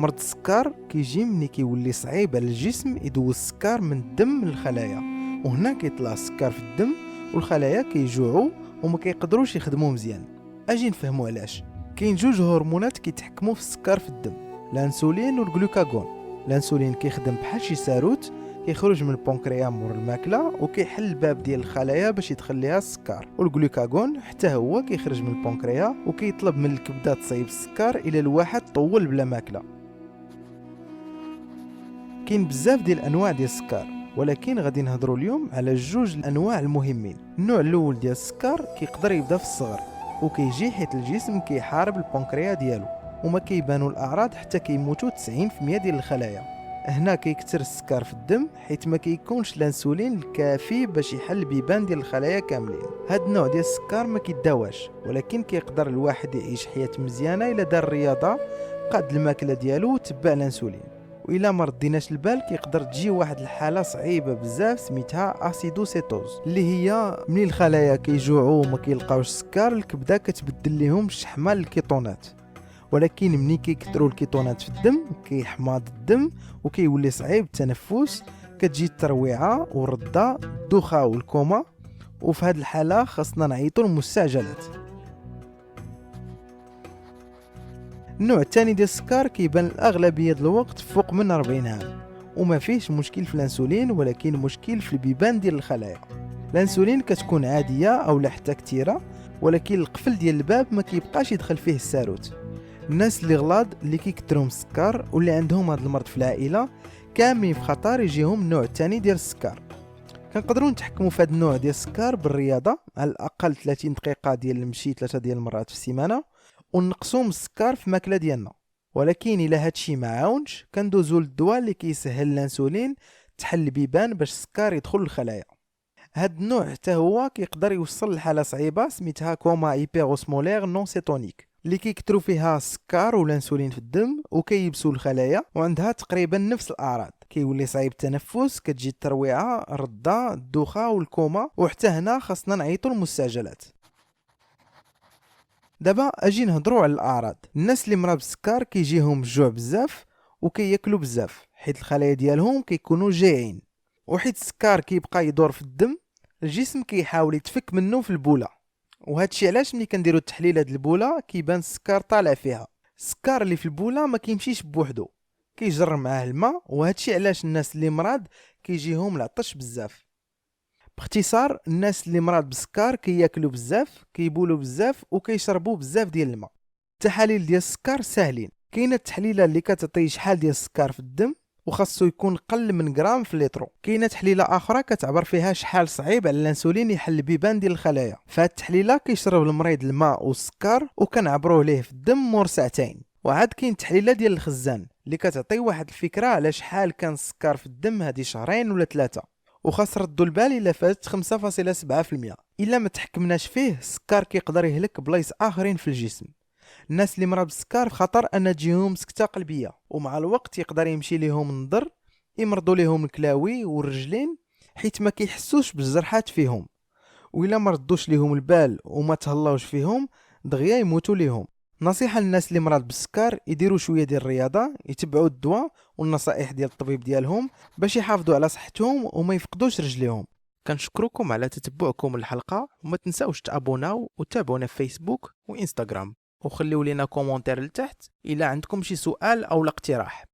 مرض السكر كيجي ملي كيولي صعيب على الجسم يدوز السكر من الدم للخلايا، وهنا كيطلع السكر في الدم والخلايا كيجوعوا وما كيقدروش يخدموا مزيان. اجي نفهموا علاش. كاين جوج هرمونات كيتحكموا في السكر في الدم، الانسولين والجلوكاغون. الانسولين كيخدم بحال شي ساروت كيخرج من البنكرياس مور الماكله وكيحل الباب ديال الخلايا باش يدخل ليها السكر، والجلوكاغون حتى هو كيخرج من البنكرياس وكيطلب من الكبده تصايب السكر الى الواحد طول بلا ماكله. كاين بزاف ديال الانواع ديال السكر، ولكن غادي نهضروا اليوم على جوج الانواع المهمين. النوع الاول ديال السكر كيقدر يبدا في الصغر وكيجي حيت الجسم كيحارب البنكرياس ديالو وما كيبانوا الاعراض حتى كيموتوا 90% ديال الخلايا. هنا كيكثر السكر في الدم حيت ما كيكونش الانسولين الكافي باش يحل البيبان ديال الخلايا كاملين. هاد النوع ديال السكر ما كيداواش، ولكن كيقدر الواحد يعيش حياه مزيانه الا دار الرياضه، قاد الماكله ديالو وتبع الانسولين. وإلا ما رديناش البال كيقدر تجي واحد الحاله صعيبه بزاف سميتها اسيدوسيتوز، اللي هي ملي الخلايا كيجوعوا وما كيلقاوش السكر الكبده كتبدل لهم الشحمه للكيتونات، ولكن ملي كيكثروا الكيتونات في الدم كيحماض الدم وكيولي صعيب التنفس، كتجي الترويعه والرده الدوخه والكوما، وفي هذه الحاله خاصنا نعيطوا للمستعجلات. النوع الثاني ديال السكر كيبان الاغلبيه ديال الوقت فوق من 40 عام وما فيهش مشكل في الانسولين، ولكن مشكل في البيبان ديال الخلايا. الانسولين كتكون عاديه او لا حتى كثيره، ولكن القفل ديال الباب ما كيبقاش يدخل فيه الساروت. الناس اللي غلاض اللي كيكثرهم السكر واللي عندهم هذا المرض في العائله كاملين في خطر يجيهم النوع الثاني ديال السكر. كنقدروا نتحكموا في هذا النوع ديال السكر بالرياضه، على الاقل 30 دقيقه ديال المشي 3 ديال المرات في السيمانه، ونقصوا من السكر في الماكله ديالنا. ولكن الا هادشي ما عاونش كندوزو للدواء اللي كيسهل الانسولين تحل البيبان باش السكر يدخل للخلايا. هاد النوع حتى هو كيقدر يوصل لحاله صعيبه سميتها كوما هيبيروسمولير نون سيتونيك، اللي كيكثروا فيها السكر والانسولين في الدم وكيبسوا الخلايا، وعندها تقريبا نفس الاعراض. كيولي صعيب التنفس، كتجي الترويعه، الرده، الدوخه والكوما، وحتى هنا خاصنا نعيطوا للمستعجلات. دابا اجي نهضروا على الاعراض. الناس اللي مرض بالسكر كيجيهم الجوع بزاف وكياكلوا بزاف حيت الخلايا ديالهم كيكونوا جائعين، وحيت السكر كيبقى يدور في الدم الجسم كيحاول يتفك منه في البوله. وهادشي علاش ملي كنديروا التحليل هاد البوله كيبان السكر طالع فيها. السكر اللي في البوله ما كيمشيش بوحدو، كيجر معاه الماء، وهادشي علاش الناس اللي مرض كيجيهم العطش بزاف. باختصار الناس اللي مرض بالسكر كياكلوا بزاف، كيبولوا بزاف، وكيشربوا بزاف ديال الماء. التحاليل ديال السكر ساهلين، كاينه التحليله اللي كتعطي شحال ديال السكر في الدم وخاصو يكون قل من غرام في الليترو. كاينه تحليله اخرى كتعبر فيها شحال صعيب على الانسولين يحل البيبان ديال الخلايا. فهاد التحليله كيشرب المريض الماء والسكر وكنعبروه ليه في الدم مور ساعتين. وعاد كاين التحليله ديال الخزان اللي كتعطي واحد الفكره على شحال كان السكر في الدم هذه شهرين ولا 3، وخاص ردوا البال الا فاتت 5.7%. الا ما تحكمناش فيه السكر كيقدر يهلك بلايص اخرين في الجسم. الناس اللي مرض بالسكر خطر ان تجيهم سكته قلبيه، ومع الوقت يقدر يمشي ليهم النظر، يمرضوا ليهم الكلاوي والرجلين حيت ما كيحسوش بالجرحات فيهم، وإلا ما ردوش ليهم البال وما تهلاوش فيهم دغيا يموتوا ليهم. نصيحه للناس اللي مرض بالسكر يديروا شويه ديال الرياضه، يتبعوا الدواء والنصائح ديال الطبيب ديالهم باش يحافظوا على صحتهم وما يفقدوش رجليهم. كنشكركم على تتبعكم الحلقه، وما تنساوش تابوناو وتابعونا في فيسبوك وانستغرام، وخليو لينا كومونتير لتحت الا عندكم شي سؤال او اقتراح.